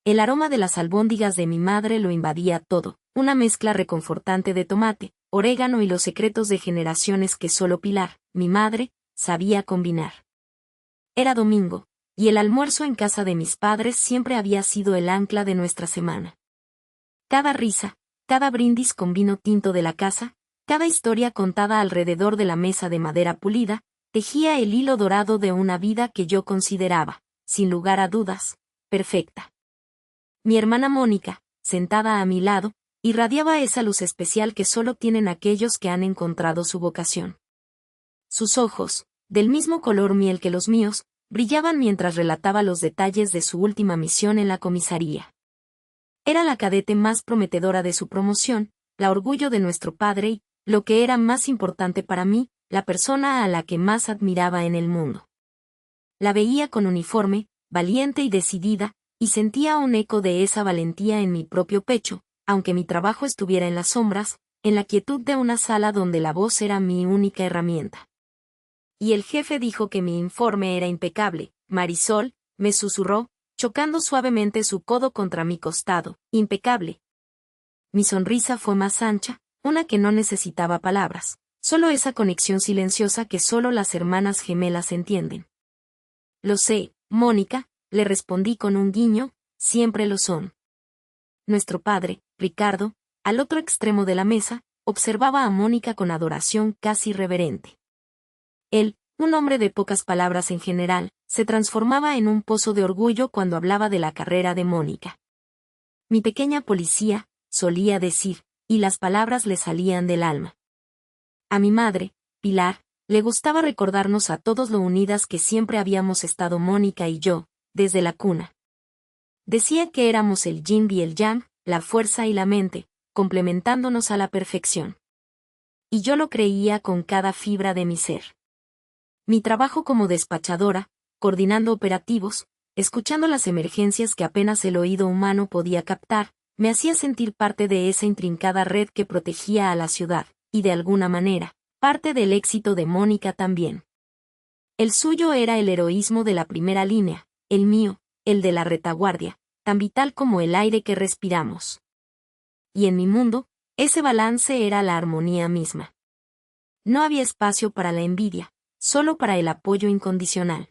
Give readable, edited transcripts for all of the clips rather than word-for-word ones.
El aroma de las albóndigas de mi madre lo invadía todo, una mezcla reconfortante de tomate, orégano y los secretos de generaciones que solo Pilar, mi madre, sabía combinar. Era domingo, y el almuerzo en casa de mis padres siempre había sido el ancla de nuestra semana. Cada risa, cada brindis con vino tinto de la casa, cada historia contada alrededor de la mesa de madera pulida, tejía el hilo dorado de una vida que yo consideraba, sin lugar a dudas, perfecta. Mi hermana Mónica, sentada a mi lado, irradiaba esa luz especial que solo tienen aquellos que han encontrado su vocación. Sus ojos, del mismo color miel que los míos, brillaban mientras relataba los detalles de su última misión en la comisaría. Era la cadete más prometedora de su promoción, la orgullo de nuestro padre y, lo que era más importante para mí, la persona a la que más admiraba en el mundo. La veía con uniforme, valiente y decidida, y sentía un eco de esa valentía en mi propio pecho, aunque mi trabajo estuviera en las sombras, en la quietud de una sala donde la voz era mi única herramienta. Y el jefe dijo que mi informe era impecable. Marisol, me susurró, chocando suavemente su codo contra mi costado, impecable. Mi sonrisa fue más ancha, una que no necesitaba palabras, solo esa conexión silenciosa que solo las hermanas gemelas entienden. Lo sé, Mónica, le respondí con un guiño, siempre lo son. Nuestro padre, Ricardo, al otro extremo de la mesa, observaba a Mónica con adoración casi reverente. Él, un hombre de pocas palabras en general, se transformaba en un pozo de orgullo cuando hablaba de la carrera de Mónica. Mi pequeña policía, solía decir, y las palabras le salían del alma. A mi madre, Pilar, le gustaba recordarnos a todos lo unidas que siempre habíamos estado Mónica y yo, desde la cuna. Decía que éramos el yin y el yang, la fuerza y la mente, complementándonos a la perfección. Y yo lo creía con cada fibra de mi ser. Mi trabajo como despachadora, coordinando operativos, escuchando las emergencias que apenas el oído humano podía captar, me hacía sentir parte de esa intrincada red que protegía a la ciudad, y de alguna manera, parte del éxito de Mónica también. El suyo era el heroísmo de la primera línea, el mío, el de la retaguardia, tan vital como el aire que respiramos. Y en mi mundo, ese balance era la armonía misma. No había espacio para la envidia, solo para el apoyo incondicional.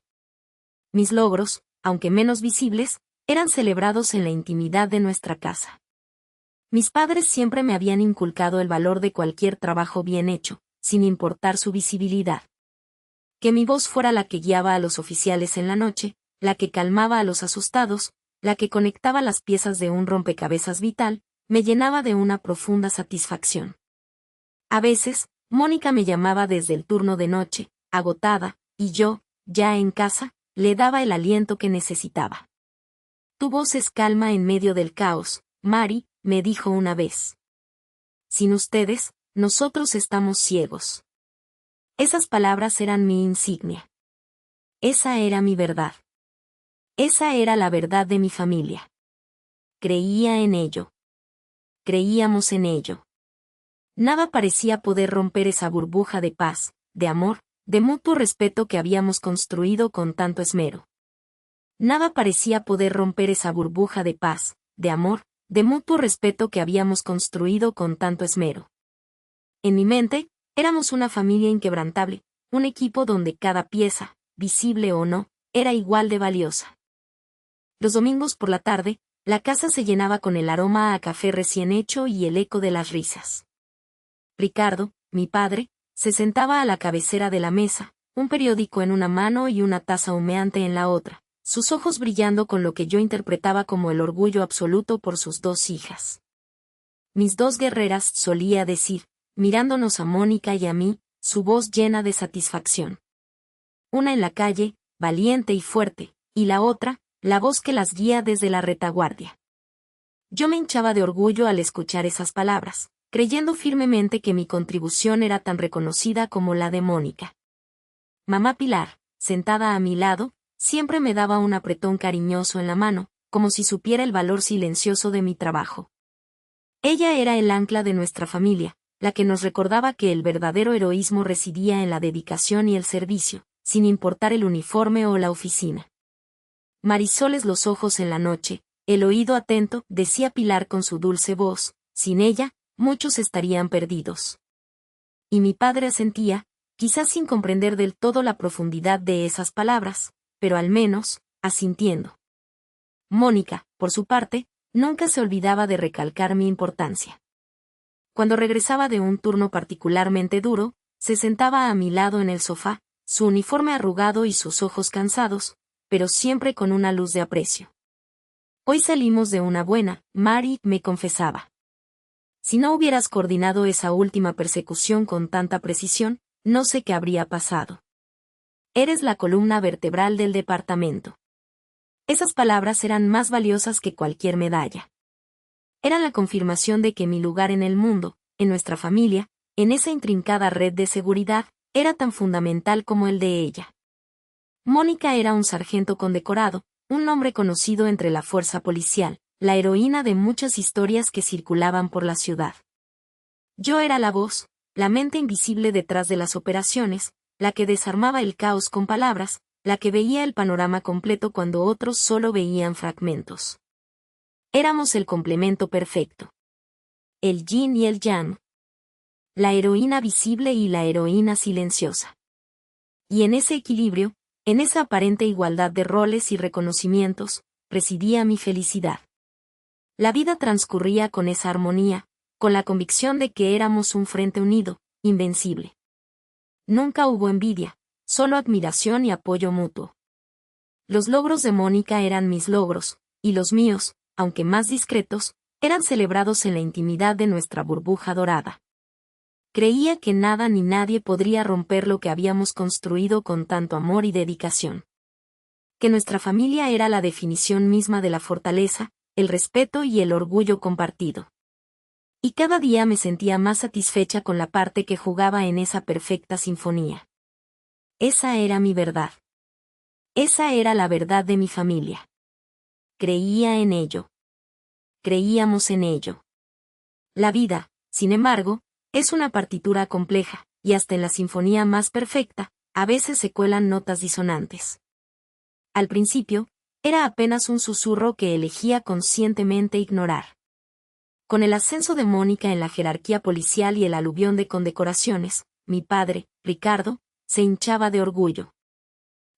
Mis logros, aunque menos visibles, eran celebrados en la intimidad de nuestra casa. Mis padres siempre me habían inculcado el valor de cualquier trabajo bien hecho, sin importar su visibilidad. Que mi voz fuera la que guiaba a los oficiales en la noche, la que calmaba a los asustados, la que conectaba las piezas de un rompecabezas vital, me llenaba de una profunda satisfacción. A veces, Mónica me llamaba desde el turno de noche, agotada, y yo, ya en casa, le daba el aliento que necesitaba. Tu voz es calma en medio del caos, Mari, me dijo una vez. Sin ustedes, nosotros estamos ciegos. Esas palabras eran mi insignia. Esa era mi verdad. Esa era la verdad de mi familia. Creía en ello. Creíamos en ello. Nada parecía poder romper esa burbuja de paz, de amor, de mutuo respeto que habíamos construido con tanto esmero. Nada parecía poder romper esa burbuja de paz, de amor, de mutuo respeto que habíamos construido con tanto esmero. En mi mente, éramos una familia inquebrantable, un equipo donde cada pieza, visible o no, era igual de valiosa. Los domingos por la tarde, la casa se llenaba con el aroma a café recién hecho y el eco de las risas. Ricardo, mi padre, se sentaba a la cabecera de la mesa, un periódico en una mano y una taza humeante en la otra, sus ojos brillando con lo que yo interpretaba como el orgullo absoluto por sus dos hijas. Mis dos guerreras, solía decir, mirándonos a Mónica y a mí, su voz llena de satisfacción. Una en la calle, valiente y fuerte, y la otra, la voz que las guía desde la retaguardia. Yo me hinchaba de orgullo al escuchar esas palabras, creyendo firmemente que mi contribución era tan reconocida como la de Mónica. Mamá Pilar, sentada a mi lado, siempre me daba un apretón cariñoso en la mano, como si supiera el valor silencioso de mi trabajo. Ella era el ancla de nuestra familia, la que nos recordaba que el verdadero heroísmo residía en la dedicación y el servicio, sin importar el uniforme o la oficina. Marisoles los ojos en la noche, el oído atento, decía Pilar con su dulce voz, sin ella, muchos estarían perdidos. Y mi padre asentía, quizás sin comprender del todo la profundidad de esas palabras, pero al menos, asintiendo. Mónica, por su parte, nunca se olvidaba de recalcar mi importancia. Cuando regresaba de un turno particularmente duro, se sentaba a mi lado en el sofá, su uniforme arrugado y sus ojos cansados, pero siempre con una luz de aprecio. Hoy salimos de una buena, Mari, me confesaba. Si no hubieras coordinado esa última persecución con tanta precisión, no sé qué habría pasado. Eres la columna vertebral del departamento. Esas palabras eran más valiosas que cualquier medalla. Eran la confirmación de que mi lugar en el mundo, en nuestra familia, en esa intrincada red de seguridad, era tan fundamental como el de ella. Mónica era un sargento condecorado, un nombre conocido entre la fuerza policial, la heroína de muchas historias que circulaban por la ciudad. Yo era la voz, la mente invisible detrás de las operaciones, la que desarmaba el caos con palabras, la que veía el panorama completo cuando otros solo veían fragmentos. Éramos el complemento perfecto. El yin y el yang. La heroína visible y la heroína silenciosa. Y en ese equilibrio, en esa aparente igualdad de roles y reconocimientos, residía mi felicidad. La vida transcurría con esa armonía, con la convicción de que éramos un frente unido, invencible. Nunca hubo envidia, solo admiración y apoyo mutuo. Los logros de Mónica eran mis logros, y los míos, aunque más discretos, eran celebrados en la intimidad de nuestra burbuja dorada. Creía que nada ni nadie podría romper lo que habíamos construido con tanto amor y dedicación. Que nuestra familia era la definición misma de la fortaleza, el respeto y el orgullo compartido. Y cada día me sentía más satisfecha con la parte que jugaba en esa perfecta sinfonía. Esa era mi verdad. Esa era la verdad de mi familia. Creía en ello. Creíamos en ello. La vida, sin embargo, es una partitura compleja, y hasta en la sinfonía más perfecta, a veces se cuelan notas disonantes. Al principio, era apenas un susurro que elegía conscientemente ignorar. Con el ascenso de Mónica en la jerarquía policial y el aluvión de condecoraciones, mi padre, Ricardo, se hinchaba de orgullo.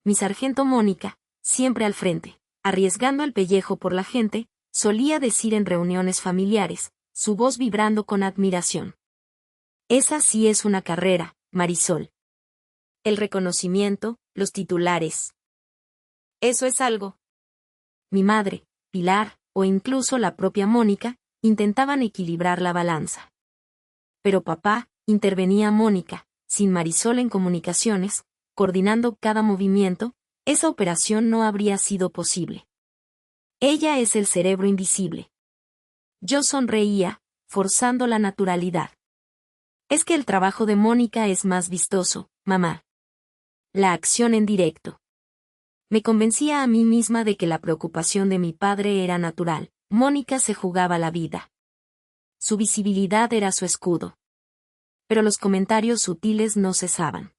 Mi sargento Mónica, siempre al frente, arriesgando el pellejo por la gente, solía decir en reuniones familiares, su voz vibrando con admiración. Esa sí es una carrera, Marisol. El reconocimiento, los titulares. Eso es algo. Mi madre, Pilar, o incluso la propia Mónica, intentaban equilibrar la balanza. Pero papá, intervenía Mónica, sin Marisol en comunicaciones, coordinando cada movimiento, esa operación no habría sido posible. Ella es el cerebro invisible. Yo sonreía, forzando la naturalidad. Es que el trabajo de Mónica es más vistoso, mamá. La acción en directo. Me convencía a mí misma de que la preocupación de mi padre era natural. Mónica se jugaba la vida. Su visibilidad era su escudo. Pero los comentarios sutiles no cesaban.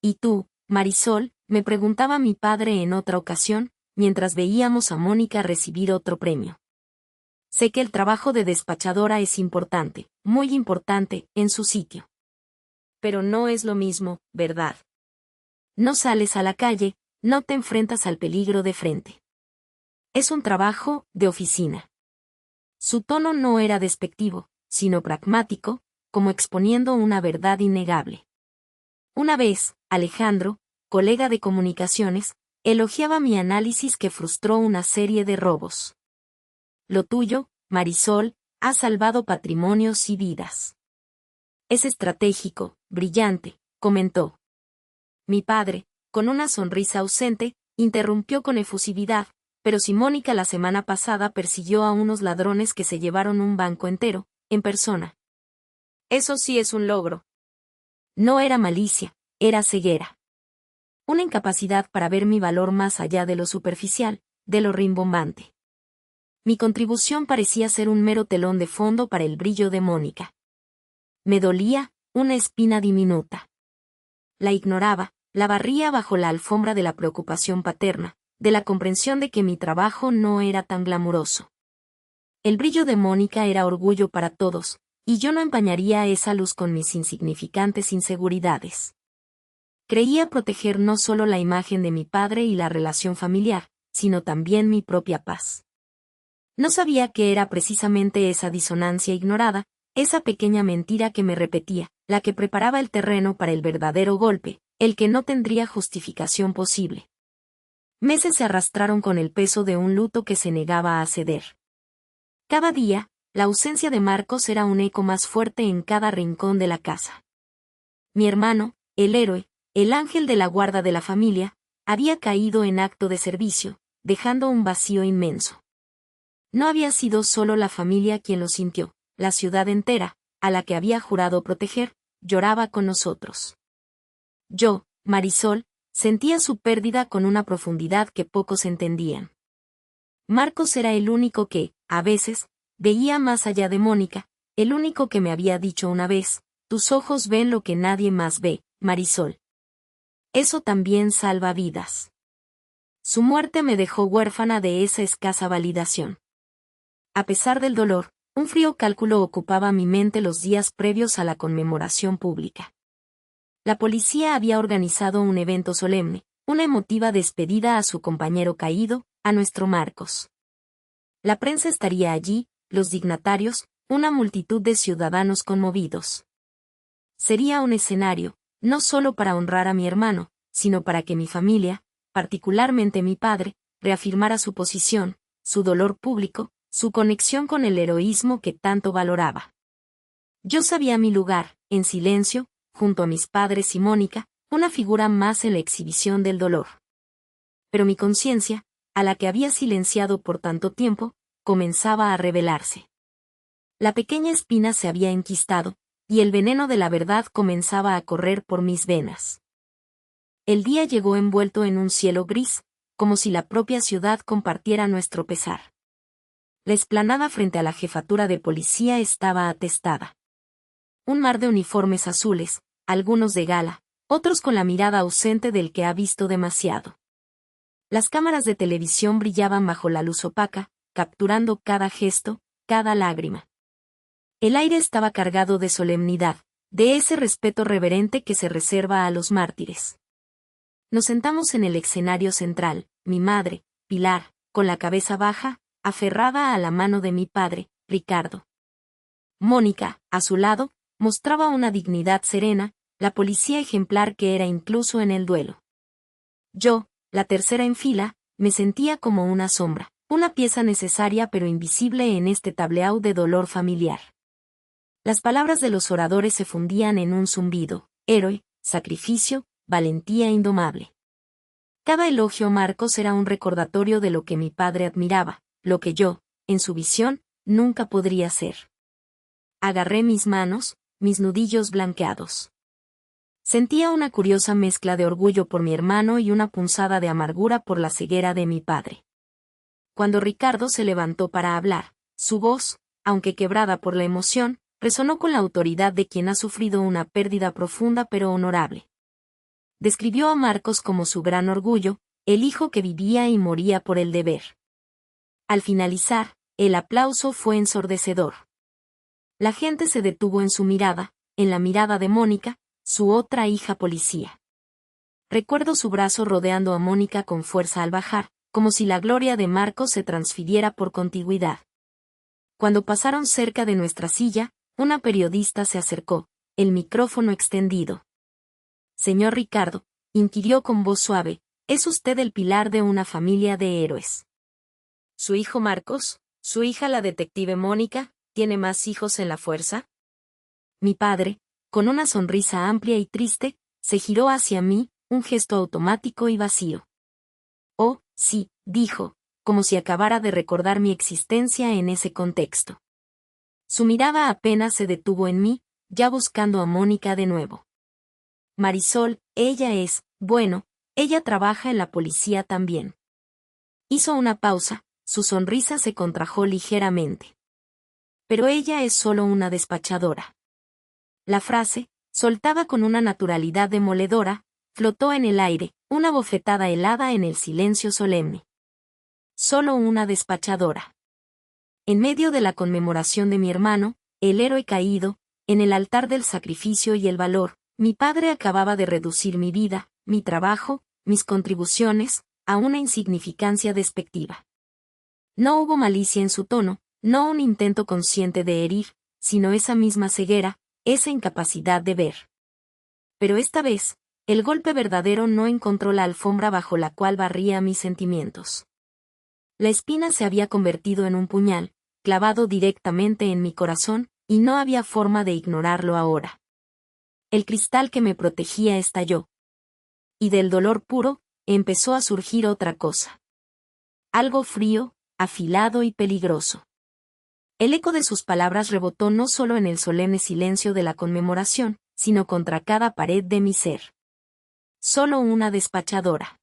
¿Y tú, Marisol?, me preguntaba mi padre en otra ocasión, mientras veíamos a Mónica recibir otro premio. Sé que el trabajo de despachadora es importante, muy importante, en su sitio. Pero no es lo mismo, ¿verdad? No sales a la calle, no te enfrentas al peligro de frente. Es un trabajo de oficina. Su tono no era despectivo, sino pragmático, como exponiendo una verdad innegable. Una vez, Alejandro, colega de comunicaciones, elogiaba mi análisis que frustró una serie de robos. Lo tuyo, Marisol, ha salvado patrimonios y vidas. Es estratégico, brillante, comentó. Mi padre, con una sonrisa ausente, interrumpió con efusividad, pero si Mónica la semana pasada persiguió a unos ladrones que se llevaron un banco entero, en persona. Eso sí es un logro. No era malicia, era ceguera. Una incapacidad para ver mi valor más allá de lo superficial, de lo rimbombante. Mi contribución parecía ser un mero telón de fondo para el brillo de Mónica. Me dolía, una espina diminuta. La ignoraba, la barría bajo la alfombra de la preocupación paterna, de la comprensión de que mi trabajo no era tan glamuroso. El brillo de Mónica era orgullo para todos, y yo no empañaría esa luz con mis insignificantes inseguridades. Creía proteger no solo la imagen de mi padre y la relación familiar, sino también mi propia paz. No sabía que era precisamente esa disonancia ignorada, esa pequeña mentira que me repetía, la que preparaba el terreno para el verdadero golpe, el que no tendría justificación posible. Meses se arrastraron con el peso de un luto que se negaba a ceder. Cada día, la ausencia de Marcos era un eco más fuerte en cada rincón de la casa. Mi hermano, el héroe, el ángel de la guarda de la familia, había caído en acto de servicio, dejando un vacío inmenso. No había sido solo la familia quien lo sintió, la ciudad entera, a la que había jurado proteger, lloraba con nosotros. Yo, Marisol, sentía su pérdida con una profundidad que pocos entendían. Marcos era el único que, a veces, veía más allá de Mónica, el único que me había dicho una vez: tus ojos ven lo que nadie más ve, Marisol. Eso también salva vidas. Su muerte me dejó huérfana de esa escasa validación. A pesar del dolor, un frío cálculo ocupaba mi mente los días previos a la conmemoración pública. La policía había organizado un evento solemne, una emotiva despedida a su compañero caído, a nuestro Marcos. La prensa estaría allí, los dignatarios, una multitud de ciudadanos conmovidos. Sería un escenario, no solo para honrar a mi hermano, sino para que mi familia, particularmente mi padre, reafirmara su posición, su dolor público, su conexión con el heroísmo que tanto valoraba. Yo sabía mi lugar, en silencio, junto a mis padres y Mónica, una figura más en la exhibición del dolor. Pero mi conciencia, a la que había silenciado por tanto tiempo, comenzaba a revelarse. La pequeña espina se había enquistado, y el veneno de la verdad comenzaba a correr por mis venas. El día llegó envuelto en un cielo gris, como si la propia ciudad compartiera nuestro pesar. La explanada frente a la jefatura de policía estaba atestada. Un mar de uniformes azules, algunos de gala, otros con la mirada ausente del que ha visto demasiado. Las cámaras de televisión brillaban bajo la luz opaca, capturando cada gesto, cada lágrima. El aire estaba cargado de solemnidad, de ese respeto reverente que se reserva a los mártires. Nos sentamos en el escenario central, mi madre, Pilar, con la cabeza baja, aferrada a la mano de mi padre, Ricardo. Mónica, a su lado, mostraba una dignidad serena, la policía ejemplar que era incluso en el duelo. Yo, la tercera en fila, me sentía como una sombra, una pieza necesaria pero invisible en este tableau de dolor familiar. Las palabras de los oradores se fundían en un zumbido: héroe, sacrificio, valentía indomable. Cada elogio a Marcos era un recordatorio de lo que mi padre admiraba, lo que yo, en su visión, nunca podría ser. Agarré mis manos, mis nudillos blanqueados. Sentía una curiosa mezcla de orgullo por mi hermano y una punzada de amargura por la ceguera de mi padre. Cuando Ricardo se levantó para hablar, su voz, aunque quebrada por la emoción, resonó con la autoridad de quien ha sufrido una pérdida profunda pero honorable. Describió a Marcos como su gran orgullo, el hijo que vivía y moría por el deber. Al finalizar, el aplauso fue ensordecedor. La gente se detuvo en su mirada, en la mirada de Mónica, su otra hija policía. Recuerdo su brazo rodeando a Mónica con fuerza al bajar, como si la gloria de Marcos se transfiriera por contigüidad. Cuando pasaron cerca de nuestra silla, una periodista se acercó, el micrófono extendido. Señor Ricardo, inquirió con voz suave, ¿es usted el pilar de una familia de héroes? ¿Su hijo Marcos, su hija la detective Mónica, tiene más hijos en la fuerza? Mi padre, con una sonrisa amplia y triste, se giró hacia mí, un gesto automático y vacío. Oh, sí, dijo, como si acabara de recordar mi existencia en ese contexto. Su mirada apenas se detuvo en mí, ya buscando a Mónica de nuevo. Marisol, ella es, bueno, ella trabaja en la policía también. Hizo una pausa, su sonrisa se contrajo ligeramente. Pero ella es solo una despachadora. La frase, soltada con una naturalidad demoledora, Flotó en el aire, una bofetada helada en el silencio solemne. Solo una despachadora. En medio de la conmemoración de mi hermano, el héroe caído, en el altar del sacrificio y el valor, mi padre acababa de reducir mi vida, mi trabajo, mis contribuciones, a una insignificancia despectiva. No hubo malicia en su tono, no un intento consciente de herir, sino esa misma ceguera, esa incapacidad de ver. Pero esta vez, el golpe verdadero no encontró la alfombra bajo la cual barría mis sentimientos. La espina se había convertido en un puñal, clavado directamente en mi corazón, y no había forma de ignorarlo ahora. El cristal que me protegía estalló. Y del dolor puro, empezó a surgir otra cosa. Algo frío, afilado y peligroso. El eco de sus palabras rebotó no solo en el solemne silencio de la conmemoración, sino contra cada pared de mi ser. Solo una despachadora.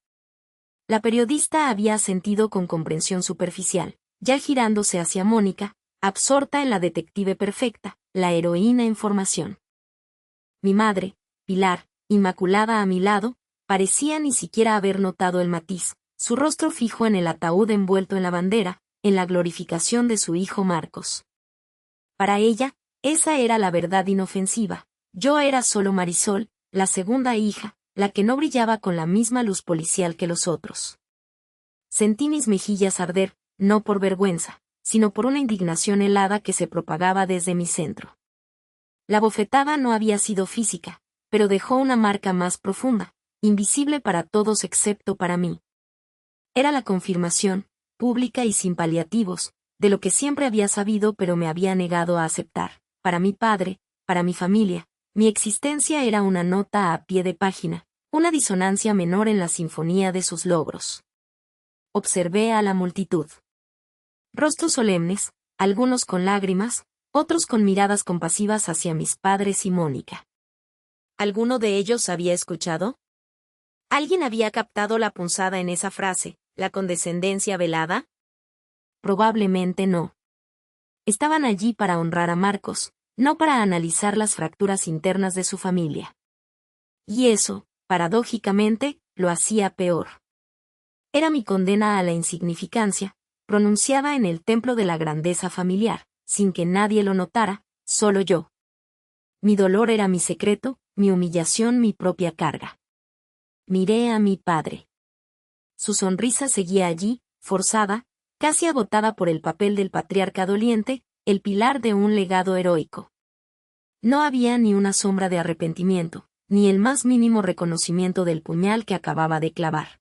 La periodista había asentido con comprensión superficial, ya girándose hacia Mónica, absorta en la detective perfecta, la heroína en formación. Mi madre, Pilar, inmaculada a mi lado, parecía ni siquiera haber notado el matiz, su rostro fijo en el ataúd envuelto en la bandera, en la glorificación de su hijo Marcos. Para ella, esa era la verdad inofensiva. Yo era solo Marisol, la segunda hija, la que no brillaba con la misma luz policial que los otros. Sentí mis mejillas arder, no por vergüenza, sino por una indignación helada que se propagaba desde mi centro. La bofetada no había sido física, pero dejó una marca más profunda, invisible para todos excepto para mí. Era la confirmación, pública y sin paliativos, de lo que siempre había sabido pero me había negado a aceptar. Para mi padre, para mi familia, mi existencia era una nota a pie de página, una disonancia menor en la sinfonía de sus logros. Observé a la multitud. Rostros solemnes, algunos con lágrimas, otros con miradas compasivas hacia mis padres y Mónica. ¿Alguno de ellos había escuchado? ¿Alguien había captado la punzada en esa frase, la condescendencia velada? Probablemente no. Estaban allí para honrar a Marcos, no para analizar las fracturas internas de su familia. Y eso, paradójicamente, lo hacía peor. Era mi condena a la insignificancia, pronunciada en el templo de la grandeza familiar, sin que nadie lo notara, solo yo. Mi dolor era mi secreto, mi humillación mi propia carga. Miré a mi padre. Su sonrisa seguía allí, forzada, casi agotada por el papel del patriarca doliente, el pilar de un legado heroico. No había ni una sombra de arrepentimiento, ni el más mínimo reconocimiento del puñal que acababa de clavar.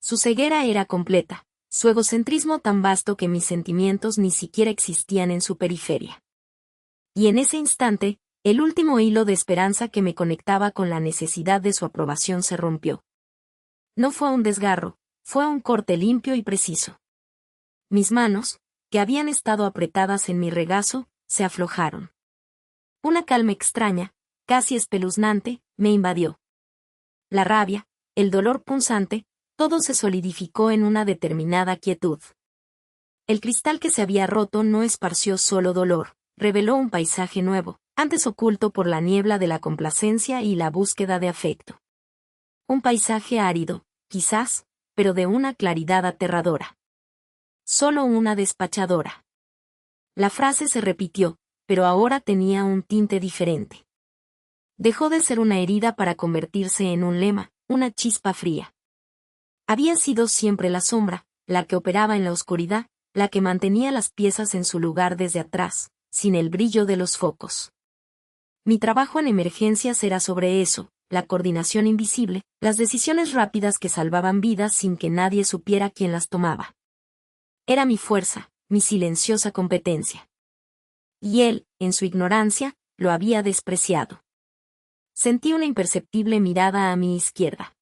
Su ceguera era completa, su egocentrismo tan vasto que mis sentimientos ni siquiera existían en su periferia. Y en ese instante, el último hilo de esperanza que me conectaba con la necesidad de su aprobación se rompió. No fue un desgarro, fue un corte limpio y preciso. Mis manos, que habían estado apretadas en mi regazo, se aflojaron. Una calma extraña, casi espeluznante, me invadió. La rabia, el dolor punzante, todo se solidificó en una determinada quietud. El cristal que se había roto no esparció solo dolor, reveló un paisaje nuevo, antes oculto por la niebla de la complacencia y la búsqueda de afecto. Un paisaje árido, quizás, pero de una claridad aterradora. Solo una despachadora. La frase se repitió, pero ahora tenía un tinte diferente. Dejó de ser una herida para convertirse en un lema, una chispa fría. Había sido siempre la sombra, la que operaba en la oscuridad, la que mantenía las piezas en su lugar desde atrás, sin el brillo de los focos. Mi trabajo en emergencias era sobre eso, la coordinación invisible, las decisiones rápidas que salvaban vidas sin que nadie supiera quién las tomaba. Era mi fuerza, mi silenciosa competencia. Y él, en su ignorancia, lo había despreciado. Sentí una imperceptible mirada a mi izquierda.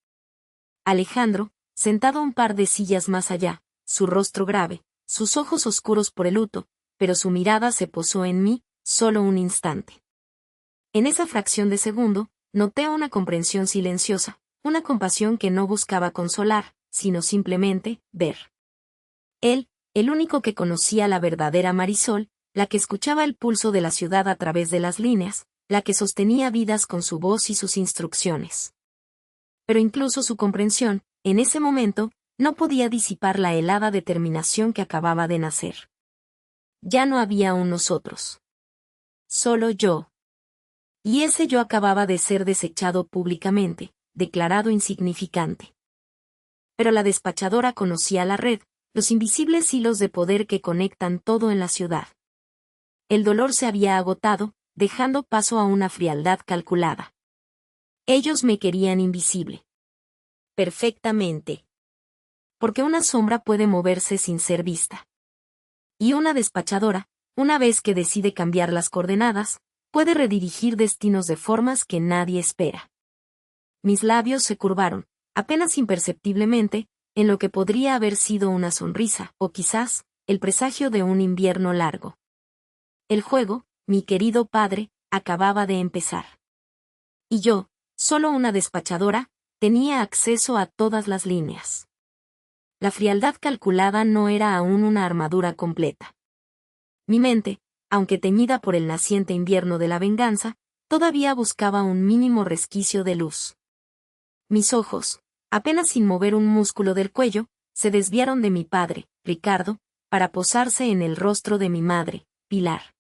Alejandro, sentado un par de sillas más allá, su rostro grave, sus ojos oscuros por el luto, pero su mirada se posó en mí, solo un instante. En esa fracción de segundo, noté una comprensión silenciosa, una compasión que no buscaba consolar, sino simplemente, ver. Él, el único que conocía la verdadera Marisol, la que escuchaba el pulso de la ciudad a través de las líneas, la que sostenía vidas con su voz y sus instrucciones. Pero incluso su comprensión, en ese momento, no podía disipar la helada determinación que acababa de nacer. Ya no había un nosotros. Solo yo. Y ese yo acababa de ser desechado públicamente, declarado insignificante. Pero la despachadora conocía la red, los invisibles hilos de poder que conectan todo en la ciudad. El dolor se había agotado, dejando paso a una frialdad calculada. Ellos me querían invisible. Perfectamente. Porque una sombra puede moverse sin ser vista. Y una despachadora, una vez que decide cambiar las coordenadas, puede redirigir destinos de formas que nadie espera. Mis labios se curvaron, apenas imperceptiblemente, en lo que podría haber sido una sonrisa, o quizás, el presagio de un invierno largo. El juego, mi querido padre, acababa de empezar. Y yo, solo una despachadora, tenía acceso a todas las líneas. La frialdad calculada no era aún una armadura completa. Mi mente, aunque teñida por el naciente invierno de la venganza, todavía buscaba un mínimo resquicio de luz. Mis ojos, apenas sin mover un músculo del cuello, se desviaron de mi padre, Ricardo, para posarse en el rostro de mi madre, Pilar.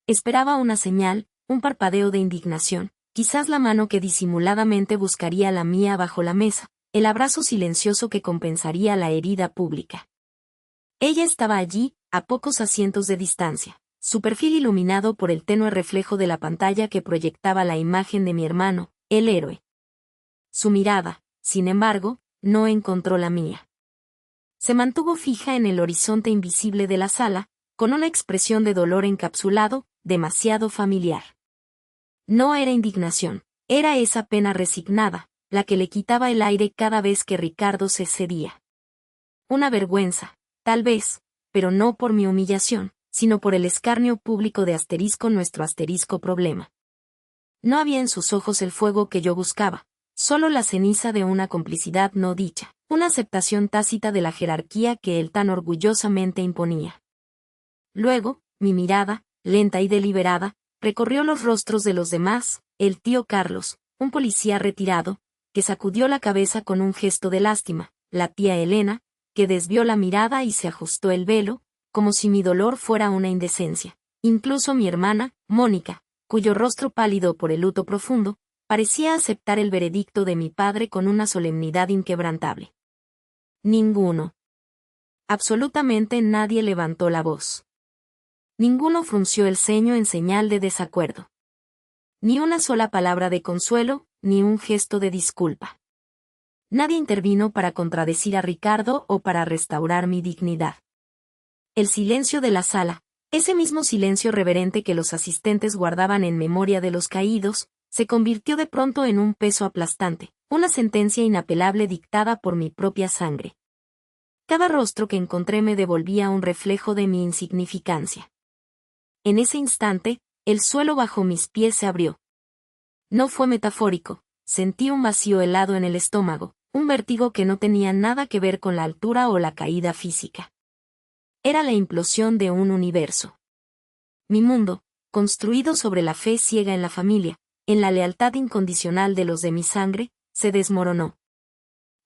Esperaba una señal, un parpadeo de indignación, quizás la mano que disimuladamente buscaría la mía bajo la mesa, el abrazo silencioso que compensaría la herida pública. Ella estaba allí, a pocos asientos de distancia, su perfil iluminado por el tenue reflejo de la pantalla que proyectaba la imagen de mi hermano, el héroe. Su mirada, sin embargo, no encontró la mía. Se mantuvo fija en el horizonte invisible de la sala, con una expresión de dolor encapsulado, demasiado familiar. No era indignación, era esa pena resignada, la que le quitaba el aire cada vez que Ricardo se cedía. Una vergüenza, tal vez, pero no por mi humillación, sino por el escarnio público de nuestro problema. No había en sus ojos el fuego que yo buscaba, solo la ceniza de una complicidad no dicha, una aceptación tácita de la jerarquía que él tan orgullosamente imponía. Luego, mi mirada, lenta y deliberada, recorrió los rostros de los demás, el tío Carlos, un policía retirado, que sacudió la cabeza con un gesto de lástima, la tía Elena, que desvió la mirada y se ajustó el velo, como si mi dolor fuera una indecencia. Incluso mi hermana, Mónica, cuyo rostro pálido por el luto profundo, parecía aceptar el veredicto de mi padre con una solemnidad inquebrantable. Ninguno. Absolutamente nadie levantó la voz. Ninguno frunció el ceño en señal de desacuerdo. Ni una sola palabra de consuelo, ni un gesto de disculpa. Nadie intervino para contradecir a Ricardo o para restaurar mi dignidad. El silencio de la sala, ese mismo silencio reverente que los asistentes guardaban en memoria de los caídos, se convirtió de pronto en un peso aplastante, una sentencia inapelable dictada por mi propia sangre. Cada rostro que encontré me devolvía un reflejo de mi insignificancia. En ese instante, el suelo bajo mis pies se abrió. No fue metafórico, sentí un vacío helado en el estómago, un vértigo que no tenía nada que ver con la altura o la caída física. Era la implosión de un universo. Mi mundo, construido sobre la fe ciega en la familia, en la lealtad incondicional de los de mi sangre, se desmoronó.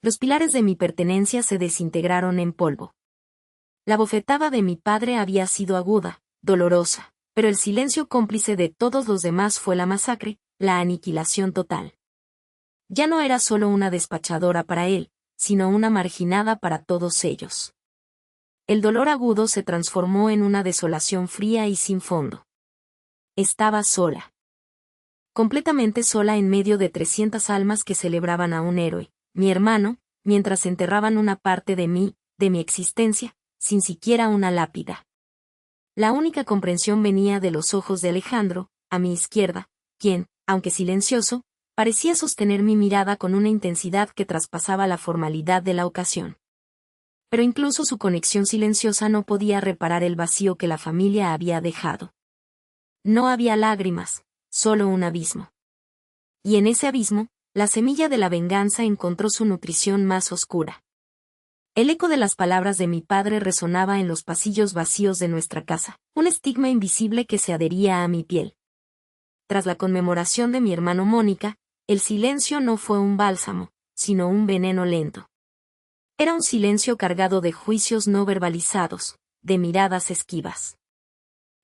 Los pilares de mi pertenencia se desintegraron en polvo. La bofetada de mi padre había sido aguda, dolorosa, pero el silencio cómplice de todos los demás fue la masacre, la aniquilación total. Ya no era solo una despachadora para él, sino una marginada para todos ellos. El dolor agudo se transformó en una desolación fría y sin fondo. Estaba sola. Completamente sola en medio de 300 almas que celebraban a un héroe, mi hermano, mientras enterraban una parte de mí, de mi existencia, sin siquiera una lápida. La única comprensión venía de los ojos de Alejandro, a mi izquierda, quien, aunque silencioso, parecía sostener mi mirada con una intensidad que traspasaba la formalidad de la ocasión. Pero incluso su conexión silenciosa no podía reparar el vacío que la familia había dejado. No había lágrimas, solo un abismo. Y en ese abismo, la semilla de la venganza encontró su nutrición más oscura. El eco de las palabras de mi padre resonaba en los pasillos vacíos de nuestra casa, un estigma invisible que se adhería a mi piel. Tras la conmemoración de mi hermano Mónica, el silencio no fue un bálsamo, sino un veneno lento. Era un silencio cargado de juicios no verbalizados, de miradas esquivas.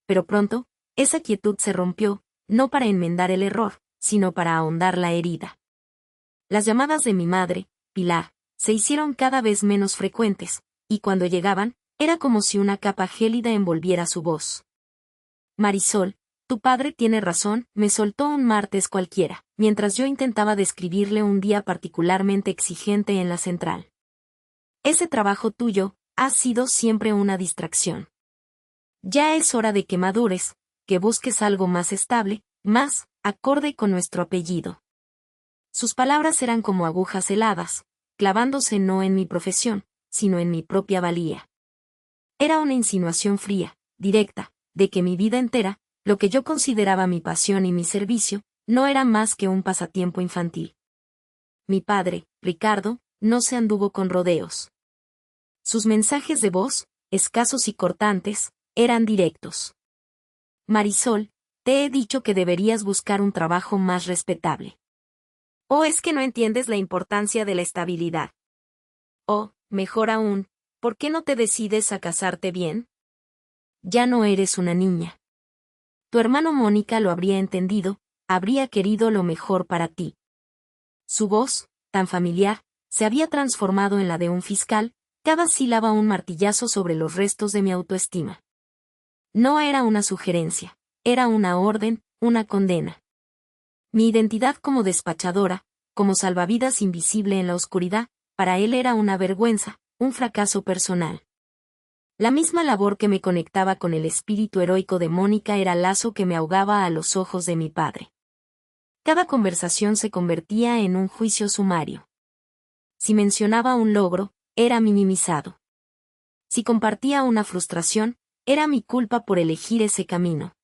Pero pronto, esa quietud se rompió, no para enmendar el error, sino para ahondar la herida. Las llamadas de mi madre, Pilar, se hicieron cada vez menos frecuentes, y cuando llegaban, era como si una capa gélida envolviera su voz. Marisol, tu padre tiene razón, me soltó un martes cualquiera, mientras yo intentaba describirle un día particularmente exigente en la central. Ese trabajo tuyo ha sido siempre una distracción. Ya es hora de que madures, que busques algo más estable, más acorde con nuestro apellido. Sus palabras eran como agujas heladas, clavándose no en mi profesión, sino en mi propia valía. Era una insinuación fría, directa, de que mi vida entera, lo que yo consideraba mi pasión y mi servicio, no era más que un pasatiempo infantil. Mi padre, Ricardo, no se anduvo con rodeos. Sus mensajes de voz, escasos y cortantes, eran directos. Marisol, te he dicho que deberías buscar un trabajo más respetable. ¿O es que no entiendes la importancia de la estabilidad? O, mejor aún, ¿por qué no te decides a casarte bien? Ya no eres una niña. Tu hermano Mónica lo habría entendido, habría querido lo mejor para ti. Su voz, tan familiar, se había transformado en la de un fiscal, cada sílaba un martillazo sobre los restos de mi autoestima. No era una sugerencia, era una orden, una condena. Mi identidad como despachadora, como salvavidas invisible en la oscuridad, para él era una vergüenza, un fracaso personal. La misma labor que me conectaba con el espíritu heroico de Mónica era lazo que me ahogaba a los ojos de mi padre. Cada conversación se convertía en un juicio sumario. Si mencionaba un logro, era minimizado. Si compartía una frustración, era mi culpa por elegir ese camino.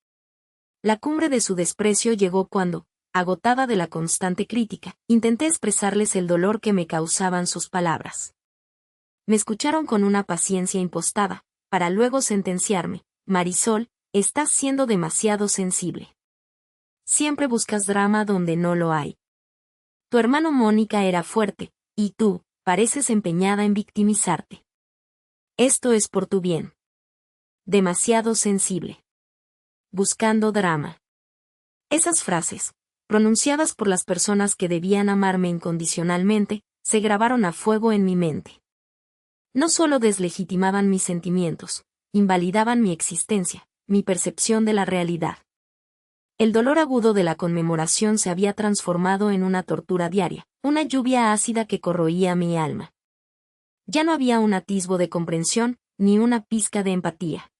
La cumbre de su desprecio llegó cuando, agotada de la constante crítica, intenté expresarles el dolor que me causaban sus palabras. Me escucharon con una paciencia impostada, para luego sentenciarme: Marisol, estás siendo demasiado sensible. Siempre buscas drama donde no lo hay. Tu hermano Mónica era fuerte, y tú, pareces empeñada en victimizarte. Esto es por tu bien. Demasiado sensible. Buscando drama. Esas frases, pronunciadas por las personas que debían amarme incondicionalmente, se grabaron a fuego en mi mente. No solo deslegitimaban mis sentimientos, invalidaban mi existencia, mi percepción de la realidad. El dolor agudo de la conmemoración se había transformado en una tortura diaria, una lluvia ácida que corroía mi alma. Ya no había un atisbo de comprensión, ni una pizca de empatía.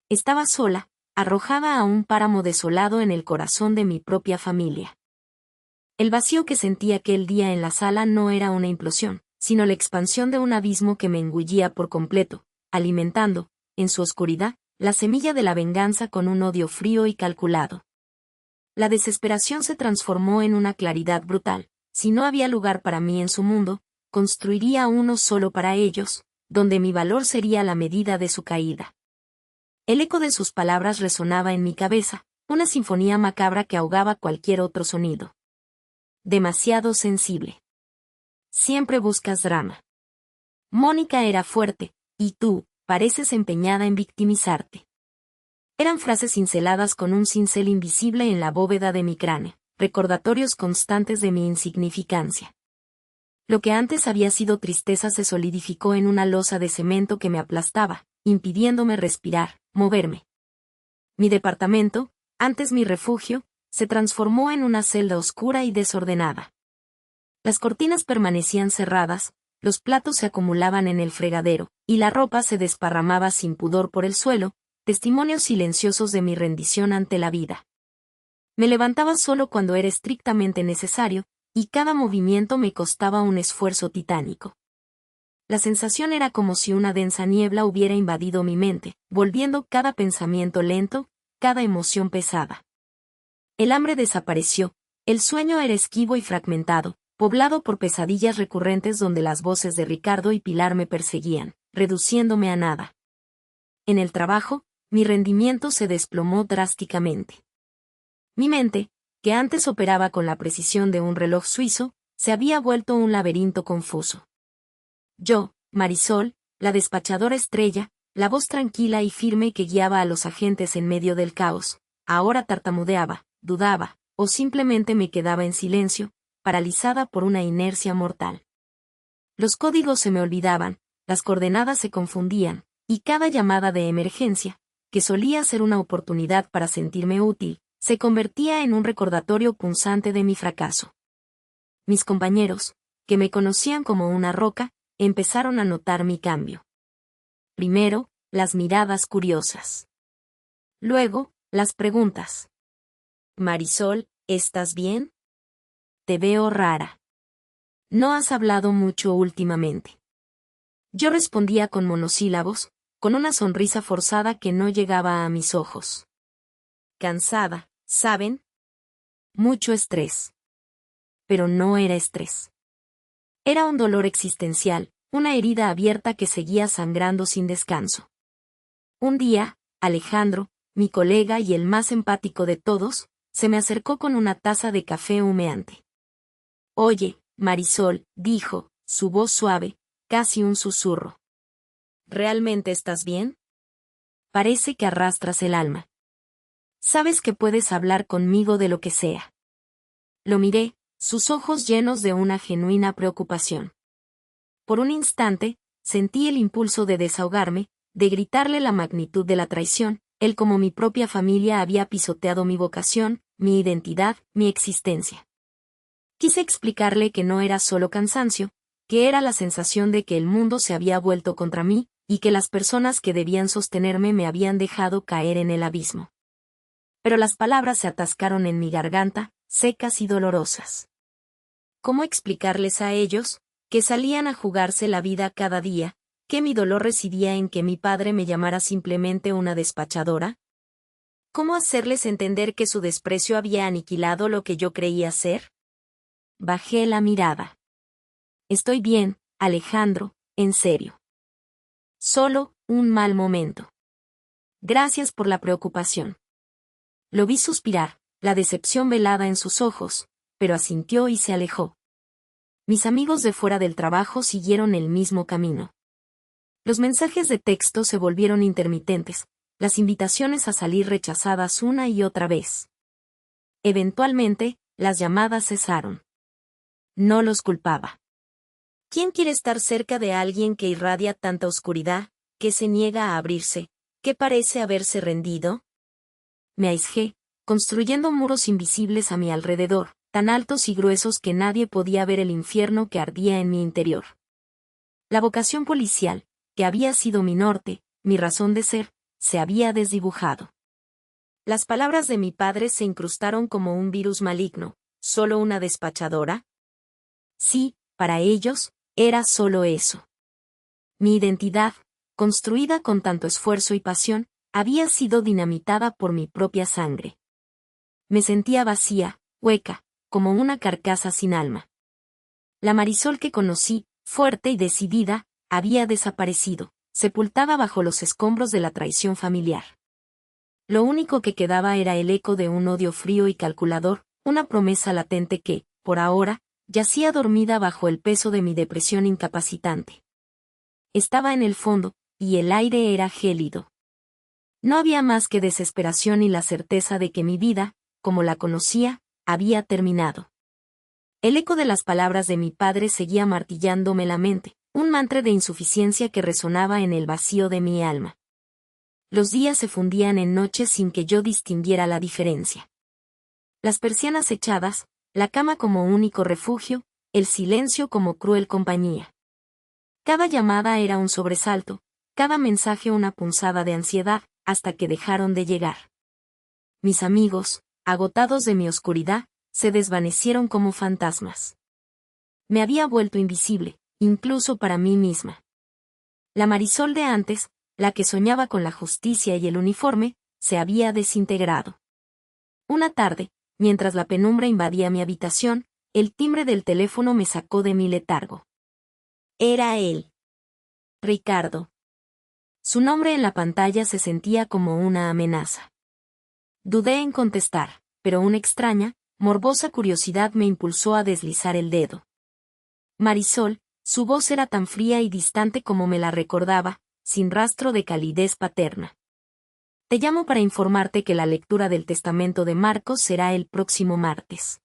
Estaba sola, arrojada a un páramo desolado en el corazón de mi propia familia. El vacío que sentí aquel día en la sala no era una implosión, sino la expansión de un abismo que me engullía por completo, alimentando, en su oscuridad, la semilla de la venganza con un odio frío y calculado. La desesperación se transformó en una claridad brutal. Si no había lugar para mí en su mundo, construiría uno solo para ellos, donde mi valor sería la medida de su caída. El eco de sus palabras resonaba en mi cabeza, una sinfonía macabra que ahogaba cualquier otro sonido. Demasiado sensible. Siempre buscas drama. Mónica era fuerte, y tú, pareces empeñada en victimizarte. Eran frases cinceladas con un cincel invisible en la bóveda de mi cráneo, recordatorios constantes de mi insignificancia. Lo que antes había sido tristeza se solidificó en una losa de cemento que me aplastaba, impidiéndome respirar, moverme. Mi departamento, antes mi refugio, se transformó en una celda oscura y desordenada. Las cortinas permanecían cerradas, los platos se acumulaban en el fregadero, y la ropa se desparramaba sin pudor por el suelo, testimonios silenciosos de mi rendición ante la vida. Me levantaba solo cuando era estrictamente necesario, y cada movimiento me costaba un esfuerzo titánico. La sensación era como si una densa niebla hubiera invadido mi mente, volviendo cada pensamiento lento, cada emoción pesada. El hambre desapareció, el sueño era esquivo y fragmentado, poblado por pesadillas recurrentes donde las voces de Ricardo y Pilar me perseguían, reduciéndome a nada. En el trabajo, mi rendimiento se desplomó drásticamente. Mi mente, que antes operaba con la precisión de un reloj suizo, se había vuelto un laberinto confuso. Yo, Marisol, la despachadora estrella, la voz tranquila y firme que guiaba a los agentes en medio del caos, ahora tartamudeaba, dudaba, o simplemente me quedaba en silencio, paralizada por una inercia mortal. Los códigos se me olvidaban, las coordenadas se confundían, y cada llamada de emergencia, que solía ser una oportunidad para sentirme útil, se convertía en un recordatorio punzante de mi fracaso. Mis compañeros, que me conocían como una roca, empezaron a notar mi cambio. Primero, las miradas curiosas. Luego, las preguntas. Marisol, ¿estás bien? Te veo rara. No has hablado mucho últimamente. Yo respondía con monosílabos, con una sonrisa forzada que no llegaba a mis ojos. Cansada, ¿saben? Mucho estrés. Pero no era estrés. Era un dolor existencial, una herida abierta que seguía sangrando sin descanso. Un día, Alejandro, mi colega y el más empático de todos, se me acercó con una taza de café humeante. Oye, Marisol, dijo, su voz suave, casi un susurro. ¿Realmente estás bien? Parece que arrastras el alma. Sabes que puedes hablar conmigo de lo que sea. Lo miré, sus ojos llenos de una genuina preocupación. Por un instante, sentí el impulso de desahogarme, de gritarle la magnitud de la traición, el cómo mi propia familia había pisoteado mi vocación, mi identidad, mi existencia. Quise explicarle que no era solo cansancio, que era la sensación de que el mundo se había vuelto contra mí, y que las personas que debían sostenerme me habían dejado caer en el abismo. Pero las palabras se atascaron en mi garganta, secas y dolorosas. ¿Cómo explicarles a ellos, que salían a jugarse la vida cada día, que mi dolor residía en que mi padre me llamara simplemente una despachadora? ¿Cómo hacerles entender que su desprecio había aniquilado lo que yo creía ser? Bajé la mirada. Estoy bien, Alejandro, en serio. Solo, un mal momento. Gracias por la preocupación. Lo vi suspirar, la decepción velada en sus ojos, pero asintió y se alejó. Mis amigos de fuera del trabajo siguieron el mismo camino. Los mensajes de texto se volvieron intermitentes, las invitaciones a salir rechazadas una y otra vez. Eventualmente, las llamadas cesaron. No los culpaba. ¿Quién quiere estar cerca de alguien que irradia tanta oscuridad, que se niega a abrirse, que parece haberse rendido? Me aislé, construyendo muros invisibles a mi alrededor, tan altos y gruesos que nadie podía ver el infierno que ardía en mi interior. La vocación policial, que había sido mi norte, mi razón de ser, se había desdibujado. Las palabras de mi padre se incrustaron como un virus maligno. ¿Solo una despachadora? Sí, para ellos, era solo eso. Mi identidad, construida con tanto esfuerzo y pasión, había sido dinamitada por mi propia sangre. Me sentía vacía, hueca, como una carcasa sin alma. La Marisol que conocí, fuerte y decidida, había desaparecido, sepultada bajo los escombros de la traición familiar. Lo único que quedaba era el eco de un odio frío y calculador, una promesa latente que, por ahora, yacía dormida bajo el peso de mi depresión incapacitante. Estaba en el fondo, y el aire era gélido. No había más que desesperación y la certeza de que mi vida, como la conocía, había terminado. El eco de las palabras de mi padre seguía martillándome la mente, un mantra de insuficiencia que resonaba en el vacío de mi alma. Los días se fundían en noches sin que yo distinguiera la diferencia. Las persianas echadas, la cama como único refugio, el silencio como cruel compañía. Cada llamada era un sobresalto, cada mensaje una punzada de ansiedad, hasta que dejaron de llegar. Mis amigos, agotados de mi oscuridad, se desvanecieron como fantasmas. Me había vuelto invisible, incluso para mí misma. La Marisol de antes, la que soñaba con la justicia y el uniforme, se había desintegrado. Una tarde, mientras la penumbra invadía mi habitación, el timbre del teléfono me sacó de mi letargo. Era él. Ricardo. Su nombre en la pantalla se sentía como una amenaza. Dudé en contestar, pero una extraña, morbosa curiosidad me impulsó a deslizar el dedo. Marisol, su voz era tan fría y distante como me la recordaba, sin rastro de calidez paterna. Te llamo para informarte que la lectura del testamento de Marcos será el próximo martes.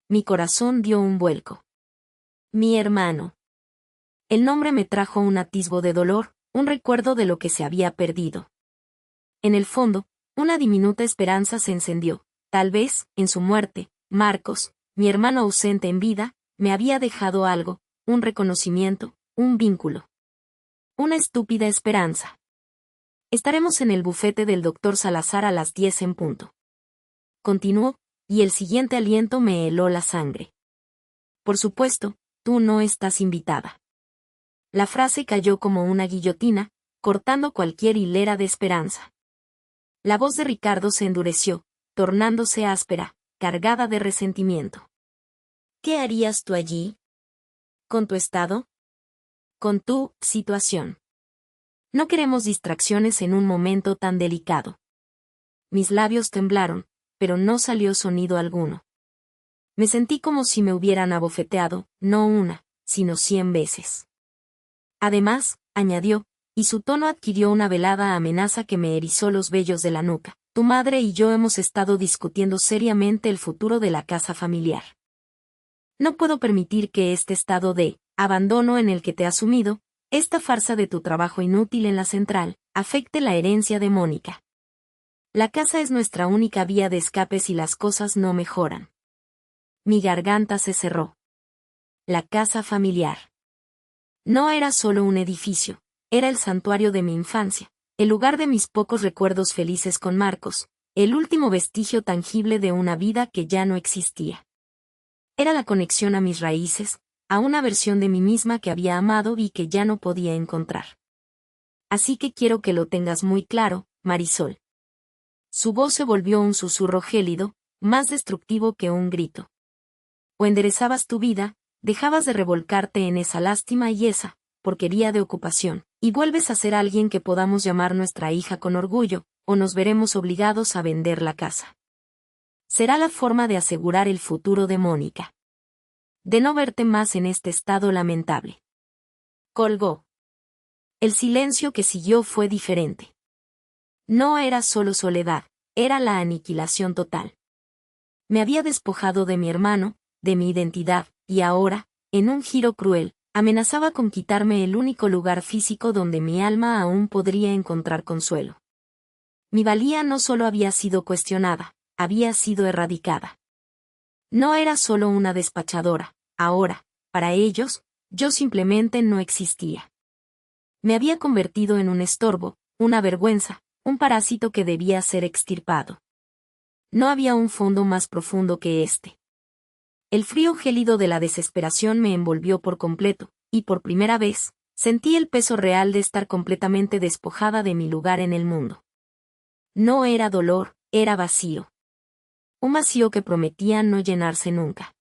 Mi corazón dio un vuelco. Mi hermano. El nombre me trajo un atisbo de dolor, un recuerdo de lo que se había perdido. En el fondo, una diminuta esperanza se encendió. Tal vez, en su muerte, Marcos, mi hermano ausente en vida, me había dejado algo, un reconocimiento, un vínculo. Una estúpida esperanza. Estaremos en el bufete del doctor Salazar a las 10 en punto. Continuó, y el siguiente aliento me heló la sangre. Por supuesto, tú no estás invitada. La frase cayó como una guillotina, cortando cualquier hilera de esperanza. La voz de Ricardo se endureció, tornándose áspera, cargada de resentimiento. ¿Qué harías tú allí? ¿Con tu estado? ¿Con tu situación? No queremos distracciones en un momento tan delicado. Mis labios temblaron, pero no salió sonido alguno. Me sentí como si me hubieran abofeteado, no una, sino 100 veces. Además, añadió, y su tono adquirió una velada amenaza que me erizó los vellos de la nuca. Tu madre y yo hemos estado discutiendo seriamente el futuro de la casa familiar. No puedo permitir que este estado de abandono en el que te has sumido, esta farsa de tu trabajo inútil en la central, afecte la herencia de Mónica. La casa es nuestra única vía de escape si las cosas no mejoran. Mi garganta se cerró. La casa familiar. No era solo un edificio, era el santuario de mi infancia, el lugar de mis pocos recuerdos felices con Marcos, el último vestigio tangible de una vida que ya no existía. Era la conexión a mis raíces, a una versión de mí misma que había amado y que ya no podía encontrar. Así que quiero que lo tengas muy claro, Marisol. Su voz se volvió un susurro gélido, más destructivo que un grito. O enderezabas tu vida, dejabas de revolcarte en esa lástima y esa porquería de ocupación, y vuelves a ser alguien que podamos llamar nuestra hija con orgullo, o nos veremos obligados a vender la casa. Será la forma de asegurar el futuro de Mónica. De no verte más en este estado lamentable. Colgó. El silencio que siguió fue diferente. No era solo soledad, era la aniquilación total. Me había despojado de mi hermano, de mi identidad, y ahora, en un giro cruel, amenazaba con quitarme el único lugar físico donde mi alma aún podría encontrar consuelo. Mi valía no solo había sido cuestionada, había sido erradicada. No era solo una despachadora, ahora, para ellos, yo simplemente no existía. Me había convertido en un estorbo, una vergüenza, un parásito que debía ser extirpado. No había un fondo más profundo que este. El frío gélido de la desesperación me envolvió por completo, y por primera vez, sentí el peso real de estar completamente despojada de mi lugar en el mundo. No era dolor, era vacío. Un vacío que prometía no llenarse nunca.